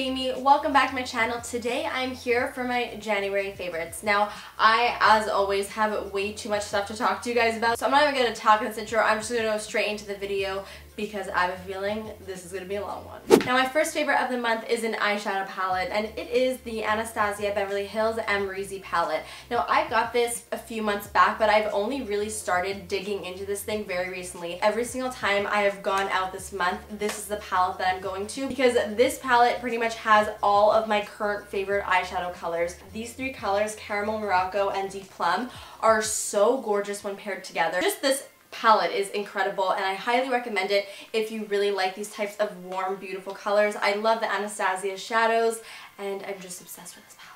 Jamie. Welcome back to my channel. Today I'm here for my January favorites. Now, I, as always, have way too much stuff to talk to you guys about, so I'm not even going to talk in this intro. I'm just going to go straight into the video because I have a feeling this is going to be a long one. Now, my first favorite of the month is an eyeshadow palette, and it is the Anastasia Beverly Amrezy palette. Now, I got this a few months back, but I've only really started digging into this thing very recently. Every single time I have gone out this month, this is the palette that I'm going to, because this palette pretty much has all of my current favorite eyeshadow colors. These three colors, Caramel Morocco and Deep Plum, are so gorgeous when paired together. Just this palette is incredible, and I highly recommend it if you really like these types of warm, beautiful colors. I love the Anastasia shadows, and I'm just obsessed with this palette.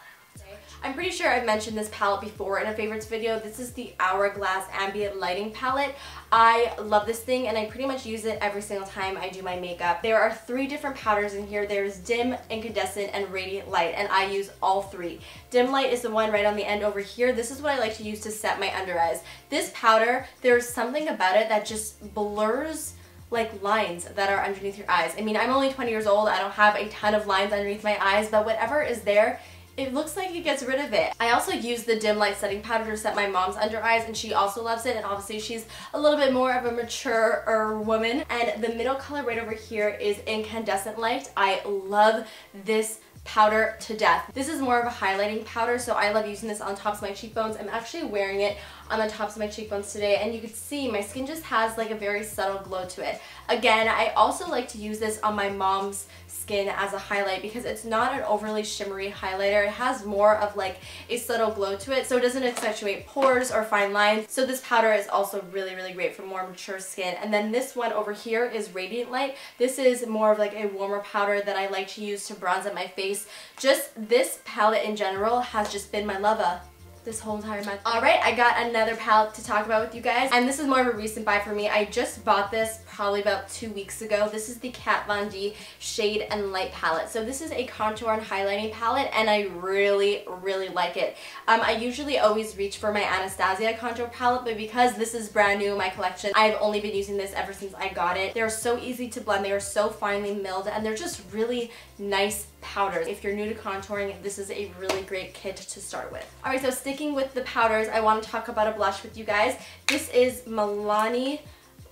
I'm pretty sure I've mentioned this palette before in a favorites video. This is the Hourglass Ambient Lighting palette. I love this thing, and I pretty much use it every single time I do my makeup. There are three different powders in here. There's Dim, Incandescent, and Radiant Light, and I use all three. Dim Light is the one right on the end over here. This is what I like to use to set my under eyes. This powder, there's something about it that just blurs like lines that are underneath your eyes. I mean, I'm only 20 years old. I don't have a ton of lines underneath my eyes, but whatever is there, it looks like it gets rid of it. I also use the Dim Light setting powder to set my mom's under eyes, and she also loves it, and obviously she's a little bit more of a mature woman. And the middle color right over here is Incandescent Light. I love this powder to death. This is more of a highlighting powder, so I love using this on tops of my cheekbones. I'm actually wearing it on the tops of my cheekbones today, and you can see my skin just has like a very subtle glow to it. Again, I also like to use this on my mom's skin as a highlight because it's not an overly shimmery highlighter. It has more of like a subtle glow to it, so it doesn't accentuate pores or fine lines. So this powder is also really, really great for more mature skin. And then this one over here is Radiant Light. This is more of like a warmer powder that I like to use to bronze up my face. Just this palette in general has just been my lover this whole entire month. Alright, I got another palette to talk about with you guys, and this is more of a recent buy for me. I just bought this probably about 2 weeks ago. This is the Kat Von D Shade and Light palette. So this is a contour and highlighting palette, and I really, really like it. I usually always reach for my Anastasia contour palette, but because this is brand new in my collection, I've only been using this ever since I got it. They're so easy to blend, they are so finely milled, and they're just really nice powders. If you're new to contouring, this is a really great kit to start with. Alright, so sticking with the powders, I want to talk about a blush with you guys. This is Milani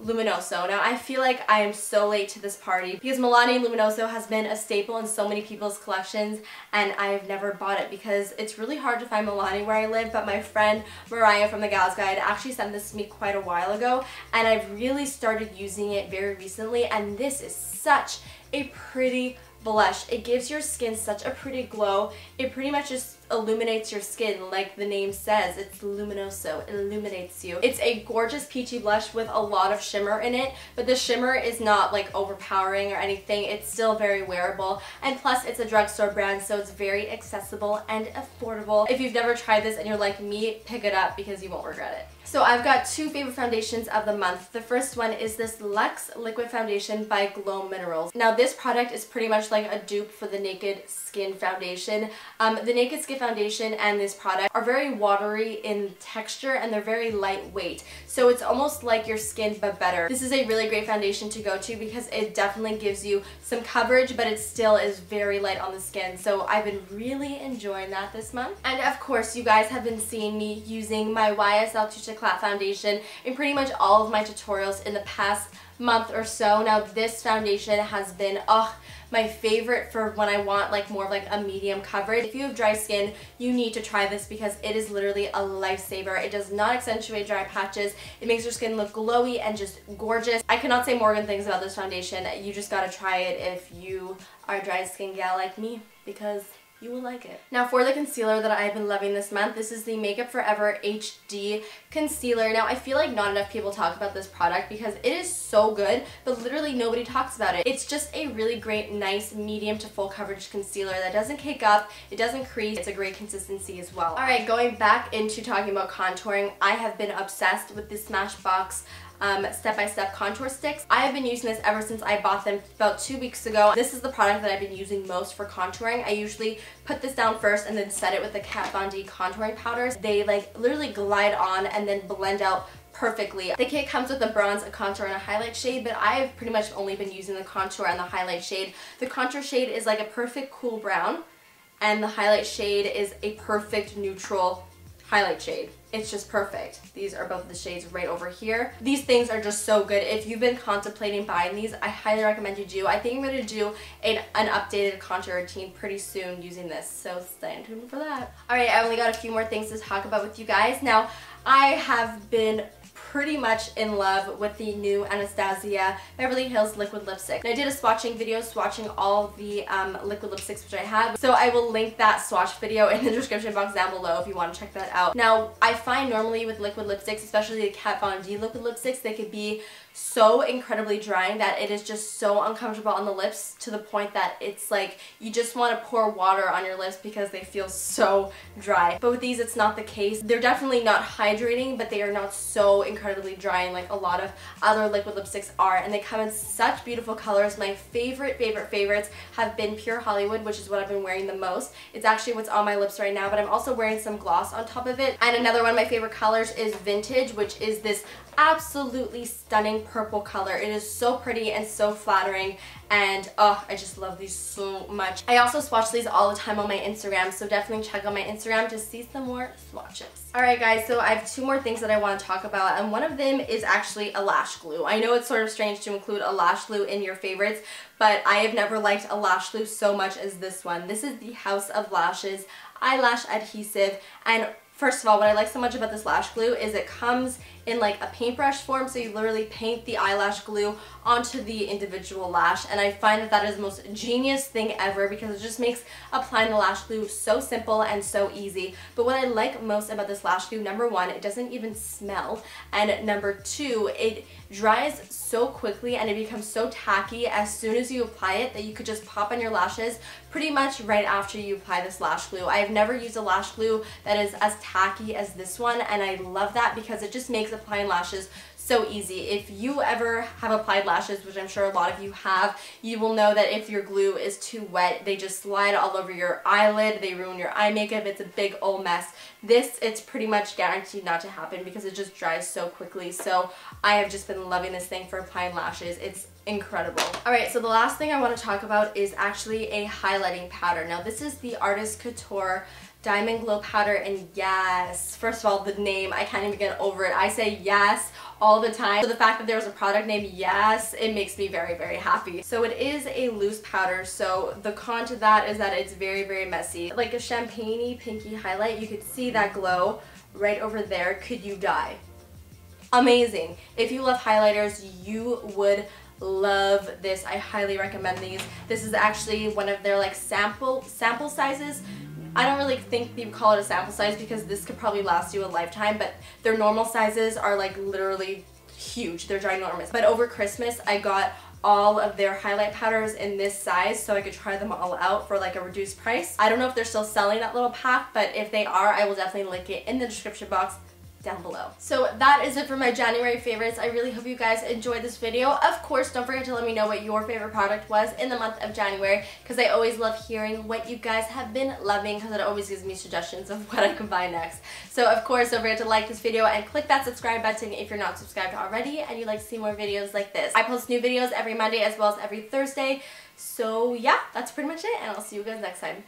Luminoso. Now, I feel like I am so late to this party because Milani Luminoso has been a staple in so many people's collections, and I've never bought it because it's really hard to find Milani where I live, but my friend Mariah from the Gals Guide actually sent this to me quite a while ago, and I've really started using it very recently, and this is such a pretty blush. It gives your skin such a pretty glow. It pretty much just illuminates your skin like the name says. It's luminoso. It illuminates you. It's a gorgeous peachy blush with a lot of shimmer in it, but the shimmer is not like overpowering or anything. It's still very wearable, and plus it's a drugstore brand, so it's very accessible and affordable. If you've never tried this and you're like me, pick it up because you won't regret it. So I've got two favorite foundations of the month. The first one is this Luxe Liquid Foundation by Glow Minerals. Now, this product is pretty much like a dupe for the Naked Skin Foundation. The Naked Skin Foundation and this product are very watery in texture, and they're very lightweight. So it's almost like your skin, but better. This is a really great foundation to go to because it definitely gives you some coverage, but it still is very light on the skin. So I've been really enjoying that this month. And of course, you guys have been seeing me using my YSL foundation in pretty much all of my tutorials in the past month or so. Now, this foundation has been my favorite for when I want like more of like a medium coverage. If you have dry skin, you need to try this because it is literally a lifesaver. It does not accentuate dry patches. It makes your skin look glowy and just gorgeous. I cannot say more good things about this foundation. You just gotta try it if you are a dry skin gal like me, because you will like it. Now, for the concealer that I've been loving this month, this is the Makeup Forever HD Concealer. Now, I feel like not enough people talk about this product because it is so good, but literally nobody talks about it. It's just a really great, nice, medium to full coverage concealer that doesn't cake up, it doesn't crease, it's a great consistency as well. Alright, going back into talking about contouring, I have been obsessed with the Smashbox step-by-step contour sticks. I have been using this ever since I bought them about 2 weeks ago. This is the product that I've been using most for contouring. I usually put this down first and then set it with the Kat Von D contouring powders. They like literally glide on and then blend out perfectly. The kit comes with a bronze, a contour, and a highlight shade, but I've pretty much only been using the contour and the highlight shade. The contour shade is like a perfect cool brown, and the highlight shade is a perfect neutral highlight shade. It's just perfect. These are both the shades right over here. These things are just so good. If you've been contemplating buying these, I highly recommend you do. I think I'm going to do an updated contour routine pretty soon using this, so stay tuned for that. Alright, I only got a few more things to talk about with you guys. Now, I have been pretty much in love with the new Anastasia Beverly Hills liquid lipstick. And I did a swatching video swatching all the liquid lipsticks which I have, so I will link that swatch video in the description box down below if you want to check that out. Now, I find normally with liquid lipsticks, especially the Kat Von D liquid lipsticks, they could be so incredibly drying that it is just so uncomfortable on the lips to the point that it's like you just want to pour water on your lips because they feel so dry. But with these, it's not the case. They're definitely not hydrating, but they are not so incredibly drying like a lot of other liquid lipsticks are, and they come in such beautiful colors. My favorites have been Pure Hollywood, which is what I've been wearing the most. It's actually what's on my lips right now, but I'm also wearing some gloss on top of it. And another one of my favorite colors is Vintage, which is this absolutely stunning purple color. It is so pretty and so flattering, and oh, I just love these so much. I also swatch these all the time on my Instagram, so definitely check out my Instagram to see some more swatches. Alright guys, so I have two more things that I want to talk about, and one of them is actually a lash glue. I know it's sort of strange to include a lash glue in your favorites, but I have never liked a lash glue so much as this one. This is the House of Lashes eyelash adhesive, and first of all, what I like so much about this lash glue is it comes in like a paintbrush form, so you literally paint the eyelash glue onto the individual lash, and I find that that is the most genius thing ever because it just makes applying the lash glue so simple and so easy. But what I like most about this lash glue, number one, it doesn't even smell, and number two, it dries so quickly and it becomes so tacky as soon as you apply it that you could just pop on your lashes pretty much right after you apply this lash glue. I have never used a lash glue that is as tacky as this one, and I love that because it just makes applying lashes so easy. If you ever have applied lashes, which I'm sure a lot of you have, you will know that if your glue is too wet, they just slide all over your eyelid, they ruin your eye makeup, it's a big old mess. This, it's pretty much guaranteed not to happen because it just dries so quickly. So I have just been loving this thing for applying lashes. It's incredible. Alright, so the last thing I want to talk about is actually a highlighting powder. Now this is the Artist Couture Diamond Glow Powder, and yes, first of all, the name, I can't even get over it. I say yes all the time. So the fact that there was a product named Yes, it makes me very happy. So it is a loose powder, so the con to that is that it's very messy. Like a champagne-y pinky highlight, you could see that glow right over there. Could you die? Amazing. If you love highlighters, you would love this. I highly recommend these. This is actually one of their like sample sizes. I don't really think you call it a sample size because this could probably last you a lifetime, but their normal sizes are like literally huge. They're ginormous. But over Christmas, I got all of their highlight powders in this size so I could try them all out for like a reduced price. I don't know if they're still selling that little pack, but if they are, I will definitely link it in the description box down below. So that is it for my January favorites. I really hope you guys enjoyed this video. Of course, don't forget to let me know what your favorite product was in the month of January, because I always love hearing what you guys have been loving, because it always gives me suggestions of what I can buy next. So of course, don't forget to like this video and click that subscribe button if you're not subscribed already and you'd like to see more videos like this. I post new videos every Monday as well as every Thursday. So yeah, that's pretty much it, and I'll see you guys next time.